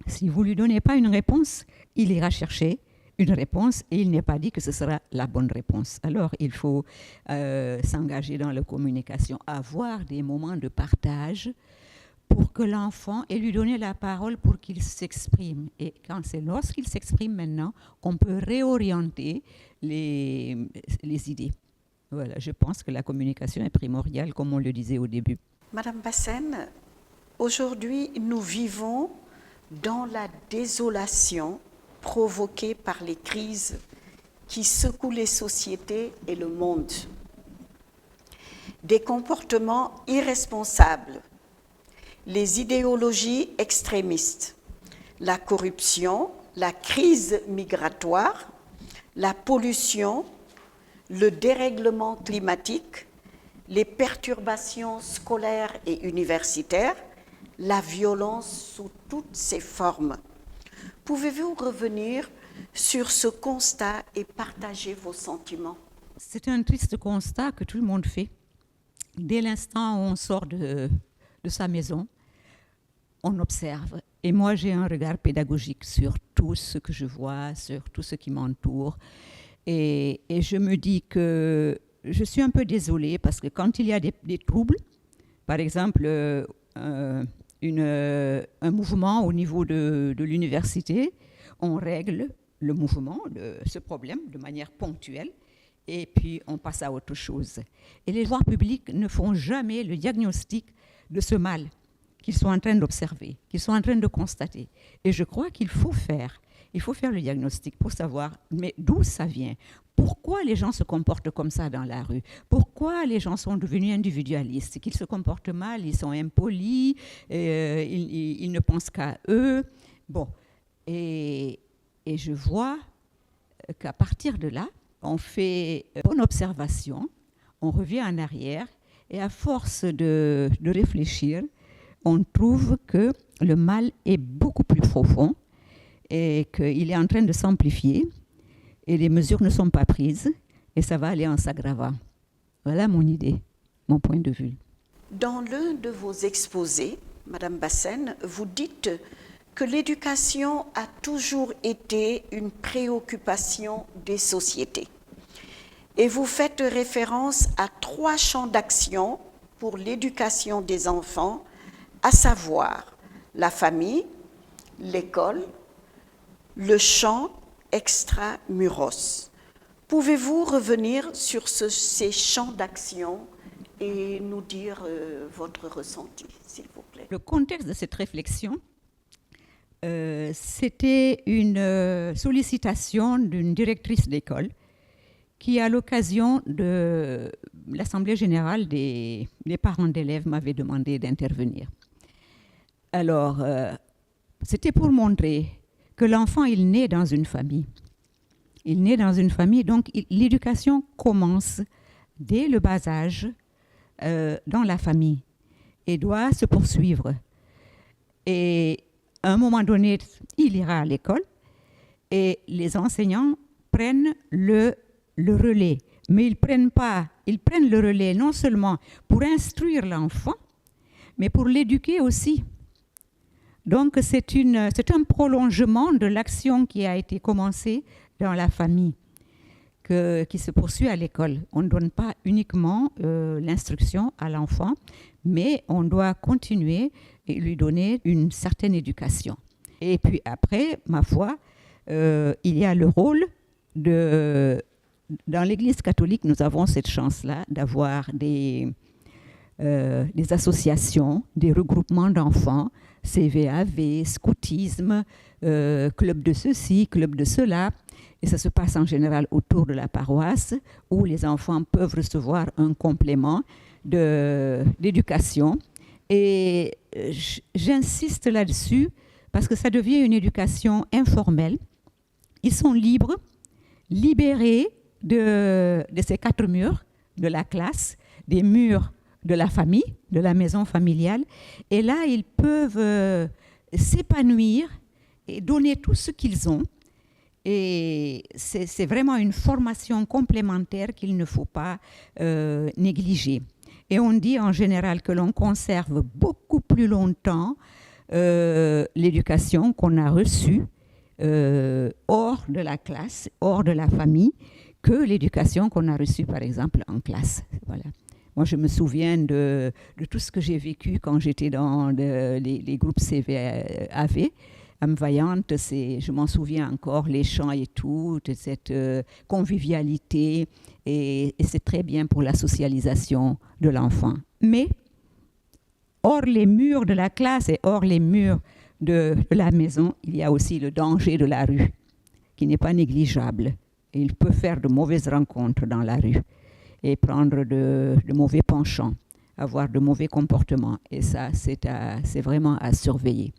si vous ne lui donnez pas une réponse, il ira chercher une réponse et il n'est pas dit que ce sera la bonne réponse. Alors, il faut s'engager dans la communication, avoir des moments de partage pour que l'enfant, et lui donner la parole pour qu'il s'exprime. Et c'est lorsqu'il s'exprime maintenant qu'on peut réorienter les idées. Voilà, je pense que la communication est primordiale, comme on le disait au début. Madame Bassène, aujourd'hui, nous vivons dans la désolation provoquée par les crises qui secouent les sociétés et le monde. Des comportements irresponsables, les idéologies extrémistes, la corruption, la crise migratoire, la pollution, le dérèglement climatique, les perturbations scolaires et universitaires, la violence sous toutes ses formes. Pouvez-vous revenir sur ce constat et partager vos sentiments? C'est un triste constat que tout le monde fait. Dès l'instant où on sort de sa maison, on observe. Et moi, j'ai un regard pédagogique sur tout ce que je vois, sur tout ce qui m'entoure. Et je me dis que je suis un peu désolée parce que quand il y a des troubles, par exemple, un mouvement au niveau de l'université, on règle le mouvement, ce problème, de manière ponctuelle, et puis on passe à autre chose. Et les pouvoirs publics ne font jamais le diagnostic de ce mal qu'ils sont en train d'observer, qu'ils sont en train de constater. Et je crois qu'il faut faire le diagnostic pour savoir mais d'où ça vient. Pourquoi les gens se comportent comme ça dans la rue? Pourquoi les gens sont devenus individualistes? Qu'ils se comportent mal, ils sont impolis, ils ne pensent qu'à eux. Bon, et je vois qu'à partir de là, on fait bonne observation, on revient en arrière, et à force de réfléchir, on trouve que le mal est beaucoup plus profond et qu'il est en train de s'amplifier et les mesures ne sont pas prises et ça va aller en s'aggravant. Voilà mon idée, mon point de vue. Dans l'un de vos exposés, Madame Bassène, vous dites que l'éducation a toujours été une préoccupation des sociétés. Et vous faites référence à 3 champs d'action pour l'éducation des enfants, à savoir la famille, l'école, le champ extramuros. Pouvez-vous revenir sur ces champs d'action et nous dire votre ressenti, s'il vous plaît? Le contexte de cette réflexion, c'était une sollicitation d'une directrice d'école qui, à l'occasion de l'Assemblée générale des parents d'élèves, m'avait demandé d'intervenir. Alors, c'était pour montrer que l'enfant, il naît dans une famille. Il naît dans une famille, donc l'éducation commence dès le bas âge dans la famille et doit se poursuivre. Et à un moment donné, il ira à l'école et les enseignants prennent le relais. Mais ils prennent le relais non seulement pour instruire l'enfant, mais pour l'éduquer aussi. Donc c'est un prolongement de l'action qui a été commencée dans la famille, qui se poursuit à l'école. On ne donne pas uniquement l'instruction à l'enfant, mais on doit continuer et lui donner une certaine éducation. Et puis après, ma foi, il y a le rôle dans l'Église catholique, nous avons cette chance-là d'avoir des associations, des regroupements d'enfants, CVAV, scoutisme, club de ceci, club de cela. Et ça se passe en général autour de la paroisse où les enfants peuvent recevoir un complément d'éducation. Et j'insiste là-dessus parce que ça devient une éducation informelle. Ils sont libres, libérés de ces 4 murs de la classe, des murs de la famille, de la maison familiale. Et là, ils peuvent s'épanouir et donner tout ce qu'ils ont. Et c'est vraiment une formation complémentaire qu'il ne faut pas négliger. Et on dit en général que l'on conserve beaucoup plus longtemps l'éducation qu'on a reçue hors de la classe, hors de la famille, que l'éducation qu'on a reçue, par exemple, en classe. Voilà. Moi, je me souviens de tout ce que j'ai vécu quand j'étais dans les groupes CVAV. Âme Vaillante, je m'en souviens encore, les chants et tout, de cette convivialité. Et c'est très bien pour la socialisation de l'enfant. Mais, hors les murs de la classe et hors les murs de la maison, il y a aussi le danger de la rue, qui n'est pas négligeable. Et il peut faire de mauvaises rencontres dans la rue et prendre de mauvais penchants, avoir de mauvais comportements. Et ça, c'est vraiment à surveiller.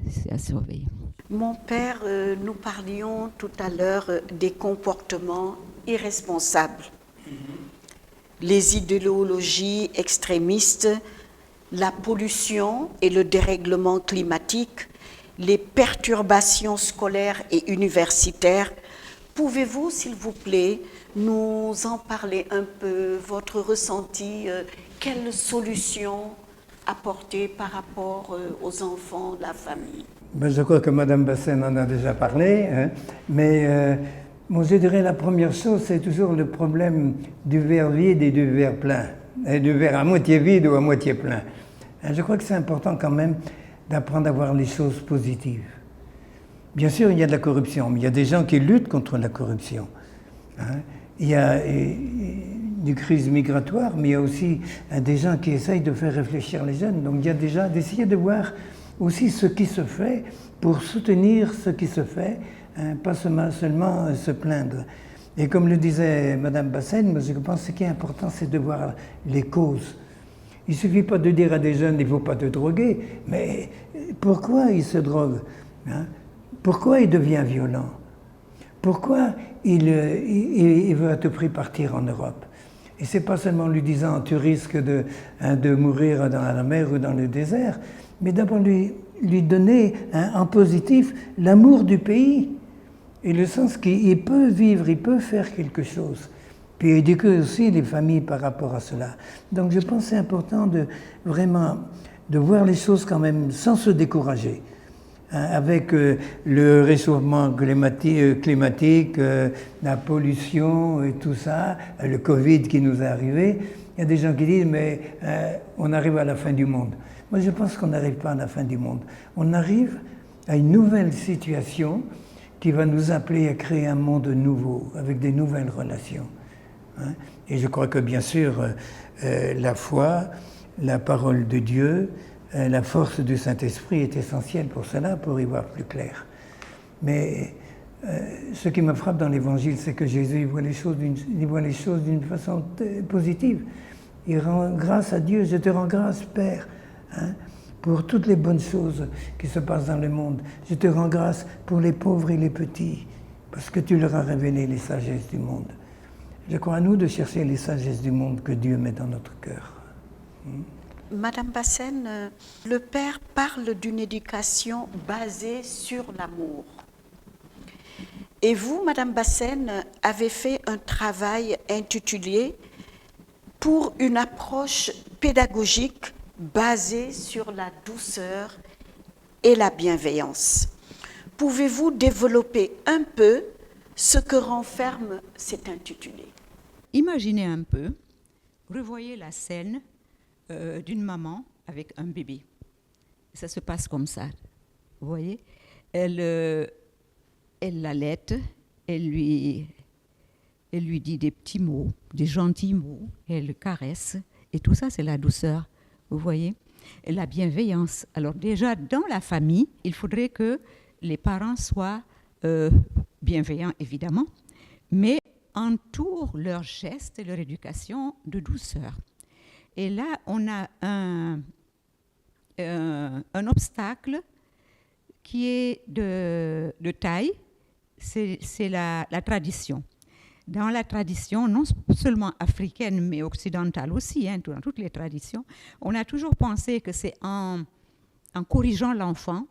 C'est à surveiller. Mon père, nous parlions tout à l'heure des comportements irresponsables. Les idéologies extrémistes, la pollution et le dérèglement climatique, les perturbations scolaires et universitaires. Pouvez-vous, s'il vous plaît, nous en parler un peu, votre ressenti, quelles solutions apporter par rapport aux enfants, la famille? Ben, je crois que Mme Bassène en a déjà parlé, hein, mais moi je dirais la première chose, c'est toujours le problème du verre vide et du verre plein, et du verre à moitié vide ou à moitié plein. Je crois que c'est important quand même d'apprendre à voir les choses positives. Bien sûr, il y a de la corruption, mais il y a des gens qui luttent contre la corruption. Hein. Il y a des crises migratoires, mais il y a aussi des gens qui essayent de faire réfléchir les jeunes. Donc il y a déjà d'essayer de voir aussi ce qui se fait pour soutenir ce qui se fait, hein, pas seulement se plaindre. Et comme le disait Mme Bassène, moi je pense que ce qui est important, c'est de voir les causes. Il ne suffit pas de dire à des jeunes, il ne faut pas te droguer, mais pourquoi il se drogue, hein? Pourquoi il devient violent? Pourquoi il veut à tout prix partir en Europe? Et ce n'est pas seulement en lui disant tu risques de mourir dans la mer ou dans le désert, mais d'abord lui donner en positif l'amour du pays et le sens qu'il peut vivre, il peut faire quelque chose. Puis éduquer aussi les familles par rapport à cela. Donc je pense que c'est important de vraiment de voir les choses quand même sans se décourager. Avec le réchauffement climatique, la pollution et tout ça, le Covid qui nous est arrivé, il y a des gens qui disent mais on arrive à la fin du monde. Moi je pense qu'on n'arrive pas à la fin du monde. On arrive à une nouvelle situation qui va nous appeler à créer un monde nouveau, avec des nouvelles relations. Hein? Et je crois que bien sûr la foi, la parole de Dieu, la force du Saint-Esprit est essentielle pour cela, pour y voir plus clair. Mais ce qui me frappe dans l'Évangile, c'est que Jésus il voit les choses d'une façon positive. Il rend grâce à Dieu. Je te rends grâce, Père, hein, pour toutes les bonnes choses qui se passent dans le monde. Je te rends grâce pour les pauvres et les petits, parce que tu leur as révélé les sagesses du monde. Je crois à nous de chercher les sagesses du monde que Dieu met dans notre cœur. Madame Bassène, le Père parle d'une éducation basée sur l'amour. Et vous, Madame Bassène, avez fait un travail intitulé « Pour une approche pédagogique basée sur la douceur et la bienveillance ». Pouvez-vous développer un peu ce que renferme cet intitulé? Imaginez un peu, revoyez la scène d'une maman avec un bébé. Ça se passe comme ça, vous voyez. Elle l'allaite, elle lui dit des petits mots, des gentils mots, elle le caresse, et tout ça c'est la douceur, vous voyez. Et la bienveillance. Alors déjà dans la famille, il faudrait que les parents soient bienveillants évidemment, mais entourent leurs gestes et leur éducation de douceur. Et là, on a un obstacle qui est de taille, c'est la tradition. Dans la tradition, non seulement africaine, mais occidentale aussi, dans toutes les traditions, on a toujours pensé que c'est en corrigeant l'enfant,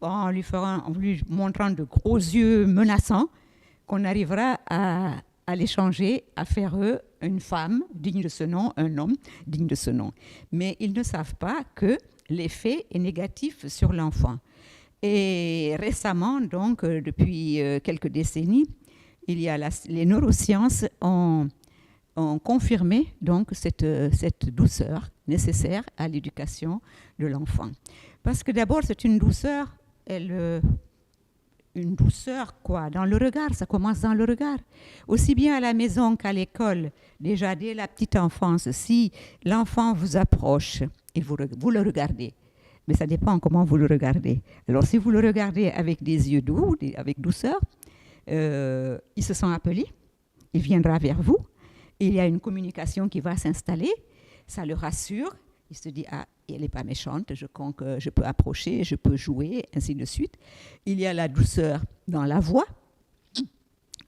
en lui montrant de gros yeux menaçants, qu'on arrivera à les changer, à faire eux une femme digne de ce nom, un homme digne de ce nom. Mais ils ne savent pas que l'effet est négatif sur l'enfant. Et récemment, donc, depuis quelques décennies, les neurosciences ont confirmé donc cette douceur nécessaire à l'éducation de l'enfant. Parce que d'abord, c'est une douceur, une douceur quoi, dans le regard, ça commence dans le regard. Aussi bien à la maison qu'à l'école, déjà dès la petite enfance, si l'enfant vous approche, vous le regardez. Mais ça dépend comment vous le regardez. Alors si vous le regardez avec des yeux doux, avec douceur, il se sent appelé, il viendra vers vous, il y a une communication qui va s'installer, ça le rassure, il se dit « Ah, elle n'est pas méchante, je crois que je peux approcher, je peux jouer, ainsi de suite ». Il y a la douceur dans la voix.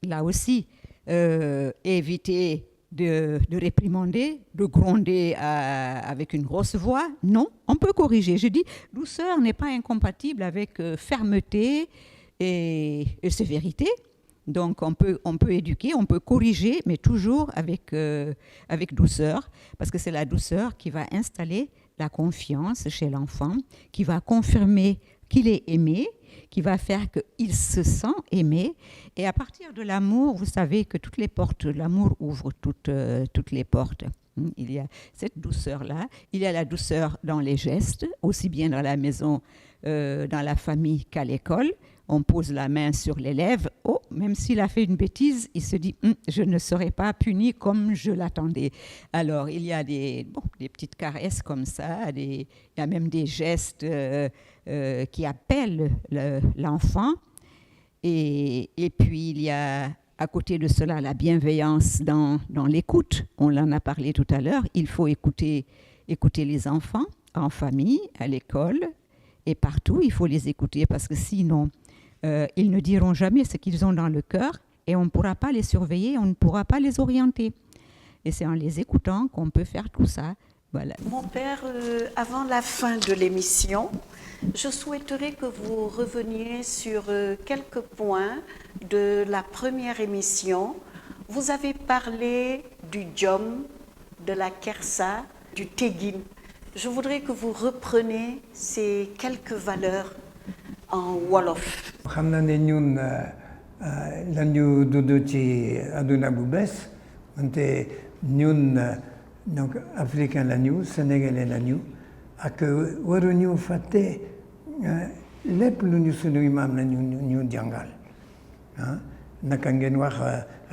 Là aussi, éviter de réprimander, de gronder avec une grosse voix. Non, on peut corriger. Je dis, douceur n'est pas incompatible avec fermeté et sévérité. Donc, on peut éduquer, on peut corriger, mais toujours avec douceur, parce que c'est la douceur qui va installer la confiance chez l'enfant, qui va confirmer qu'il est aimé, qui va faire qu'il se sent aimé. Et à partir de l'amour, vous savez que toutes les portes, l'amour ouvre toutes les portes. Il y a cette douceur-là. Il y a la douceur dans les gestes, aussi bien dans la maison, dans la famille qu'à l'école. On pose la main sur l'élève. Oh, même s'il a fait une bêtise, il se dit « je ne serai pas puni comme je l'attendais ». Alors, il y a des petites caresses comme ça. Il y a même des gestes qui appellent l'enfant. Et puis, il y a à côté de cela la bienveillance dans l'écoute. On en a parlé tout à l'heure. Il faut écouter les enfants en famille, à l'école et partout. Il faut les écouter parce que sinon, ils ne diront jamais ce qu'ils ont dans le cœur et on ne pourra pas les surveiller, on ne pourra pas les orienter. Et c'est en les écoutant qu'on peut faire tout ça. Voilà. Mon père, avant la fin de l'émission, je souhaiterais que vous reveniez sur quelques points de la première émission. Vous avez parlé du Djom, de la Kersa, du Teguin. Je voudrais que vous repreniez ces quelques valeurs en Wolof. xam naa ne ñun lañu dund ci àdduna bu bees wante ñun donc africain lañu sénégalais lañu ak waruñu fàtte lépp lu ñu sunuy maam lañu ñu jàngal ah naka ngeen wax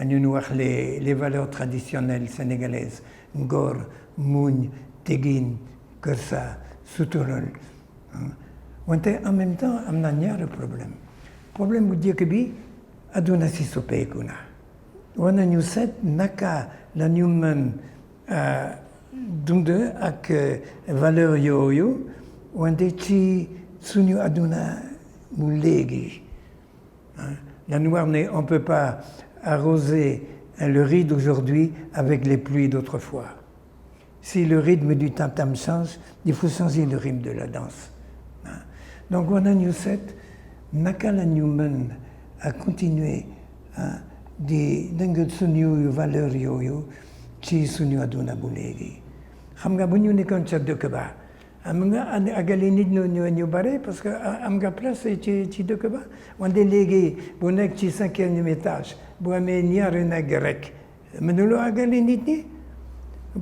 ñu wax les valeurs traditionnelles sénégalaises ngor muñ tegin kersa sutural wante en même temps am na ñaari problème bu njëkk bi àdduna si soppeeku na war nañu seet naka la ñu mën dund ak valeur yooyu wante ci suñu àdduna bu léegi dañu wax ne on peut pas arroser le riz d'aujourd'hui avec les pluies d'autrefois. Si le rythme du tam-tam change, il faut changer le rythme de la danse. Donc war nañu seet naka la ñu mën à continuer di danga suñu valeur yooyu ci suñu àdduna bu léegi xam nga bu ñu nekkoon ca dëkk ba am nga agale nit ñu bare parce que am nga place ci dëkk ba wante léegi bu nekk ci 5e étage bu amee ñaari nag rek mënuloo agale nit ñi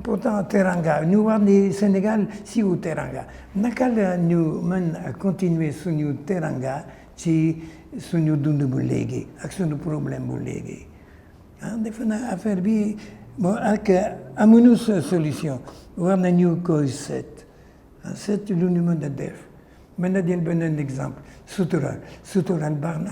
pourtant teranga ñu war ni Sénégal siiwu teranga naka la ñu mën a continuer suñu teranga ci suñu dund bu léegi ak suñu problème bu léegi defe naa affaire bi bon ak amuñu solution war nañu koy seet lu ñu mën a def mën na jël beneen exemple sutural baax na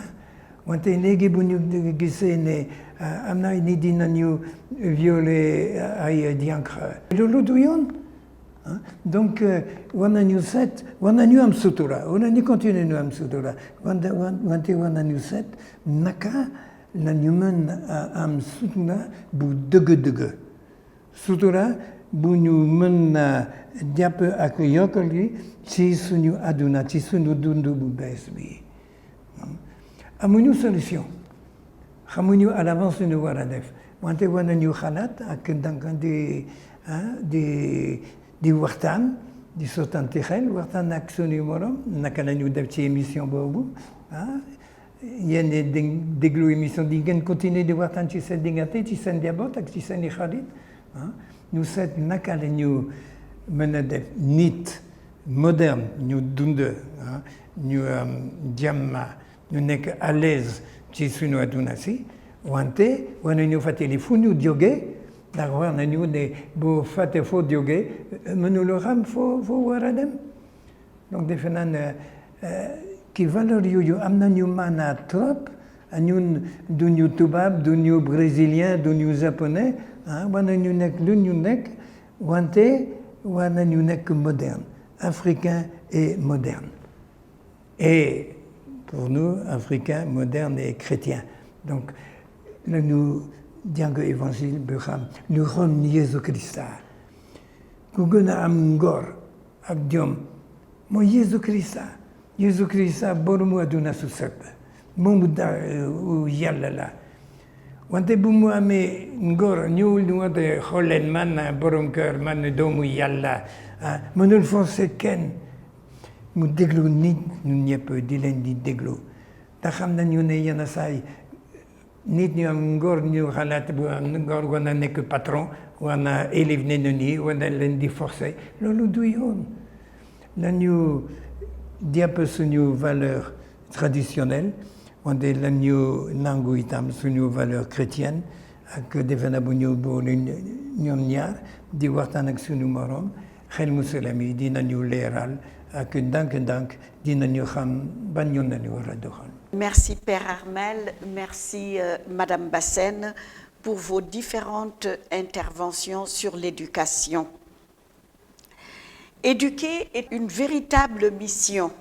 wante léegi bu ñu gisee ne am na nit dinañu violer ay diantre loolu du yoon donc war nañu seet war nañu am sutura war nañu continuer ñu am sutura wante war nañu seet naka la ñu mën a am sutura bu dëgg-dëgg sutura bu ñu mën a jàpp ak yokkal yi ci suñu àdduna ci suñu dund bu bees bi amuñu solution xamuñu à l'avance lu ñu war a def wante war nañu xalaat ak donc di waxtaan di sottante xel waxtaan ak suñu morom naka la ñu def ci émission boobu yéen déglu émission di ngeen continuer di waxtaan ci seen diggante ci seen njaboot ak ci seen i xarit ñu seet naka la ñu mën a def nit moderne ñu dund ñu am jàmm ñu nekk à l'aise ci suñu àdduna si wante war nañu fàttali fu ñu jógee ndax war nañu ne boo fàtte foo jógee mënuloo xam foo war a dem donc defe naa ne ki valeur yooyu am nañu maanaa trop ñun duñu tubaab duñu brésilien duñu japonais war nañu nekk lu ñu nekk wante war nañu nekk moderne africain et moderne et pour nous africains modernes et chrétiens donc lañu jàng évangile bi xam ñu xam Yeesu Krista ku gën a am ngor ak jom mooy Yeesu Krista boromu àdduna su sëpp moomu yàlla la wante bu mu amee ngor ñëwul ñu wante xooleen man borom kër man doomu yàlla mënul forcer kenn mu déglu nit ñun ñëpp di leen di déglu ndax xam nañu ne yenn saay nit ñu am ngor ñu xalaat bu am ngor war na nekk patron war na élève ne nii war na leen di forcer loolu du yoon nañu jàpp suñu valeur traditionnelle wante lañu nangu itam suñu valeur chrétienne ak defe na bu ñu boole ñoom ñaar di waxtaan ak suñu morom xel mu selam yi dinañu leeral ak ndànk-ndànk dinañu xam ban yoon lañu war a doxal. Merci Père Armel, merci Madame Bassène pour vos différentes interventions sur l'éducation. Éduquer est une véritable mission,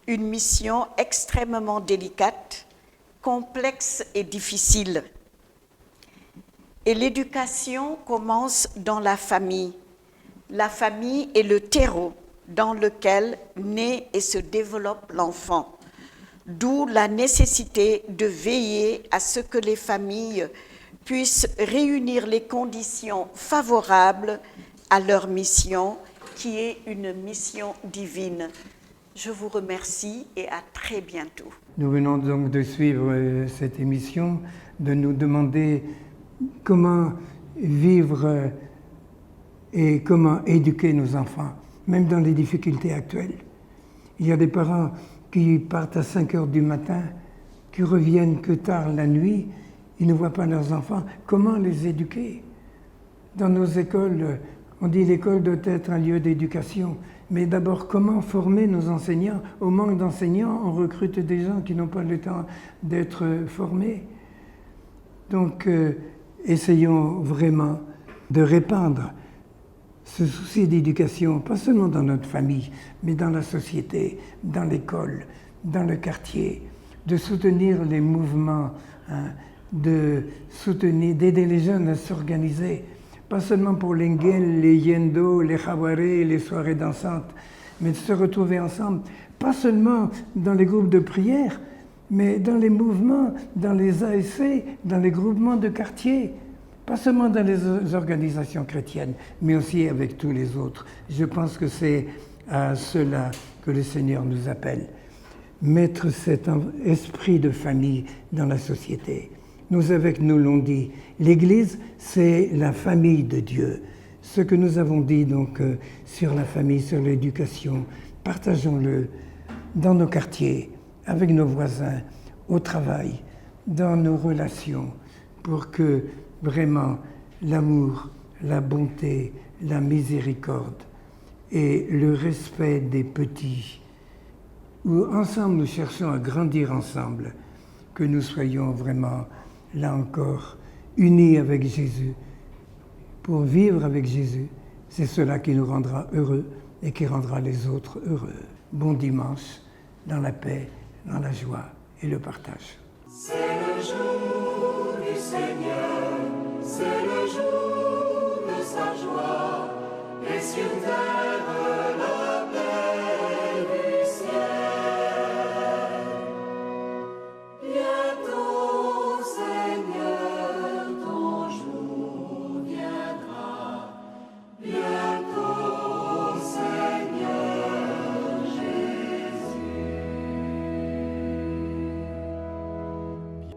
une mission extrêmement délicate, complexe et difficile. Et l'éducation commence dans la famille. La famille est le terreau dans lequel naît et se développe l'enfant. D'où la nécessité de veiller à ce que les familles puissent réunir les conditions favorables à leur mission, qui est une mission divine. Je vous remercie et à très bientôt. Nous venons donc de suivre cette émission, de nous demander comment vivre et comment éduquer nos enfants, même dans les difficultés actuelles. Il y a des parents qui partent à 5 heures du matin, qui reviennent que tard la nuit, ils ne voient pas leurs enfants. Comment les éduquer? Dans nos écoles, on dit l'école doit être un lieu d'éducation, mais d'abord, comment former nos enseignants? Au manque d'enseignants, on recrute des gens qui n'ont pas le temps d'être formés. Donc, essayons vraiment de répandre ce souci d'éducation, pas seulement dans notre famille, mais dans la société, dans l'école, dans le quartier, de soutenir les mouvements, d'aider les jeunes à s'organiser, pas seulement pour les ngel, les yendo, les khawaré, les soirées dansantes, mais de se retrouver ensemble, pas seulement dans les groupes de prière, mais dans les mouvements, dans les ASC, dans les groupements de quartier, pas seulement dans les organisations chrétiennes, mais aussi avec tous les autres. Je pense que c'est à cela que le Seigneur nous appelle. Mettre cet esprit de famille dans la société. Nous évêques nous l'ont dit, l'Église, c'est la famille de Dieu. Ce que nous avons dit donc sur la famille, sur l'éducation, partageons-le dans nos quartiers, avec nos voisins, au travail, dans nos relations, pour que vraiment l'amour, la bonté, la miséricorde et le respect des petits, où ensemble nous cherchons à grandir ensemble, que nous soyons vraiment, là encore, unis avec Jésus, pour vivre avec Jésus. C'est cela qui nous rendra heureux et qui rendra les autres heureux. Bon dimanche, dans la paix, dans la joie et le partage. C'est le jour du Seigneur, c'est le jour de sa joie, et sur terre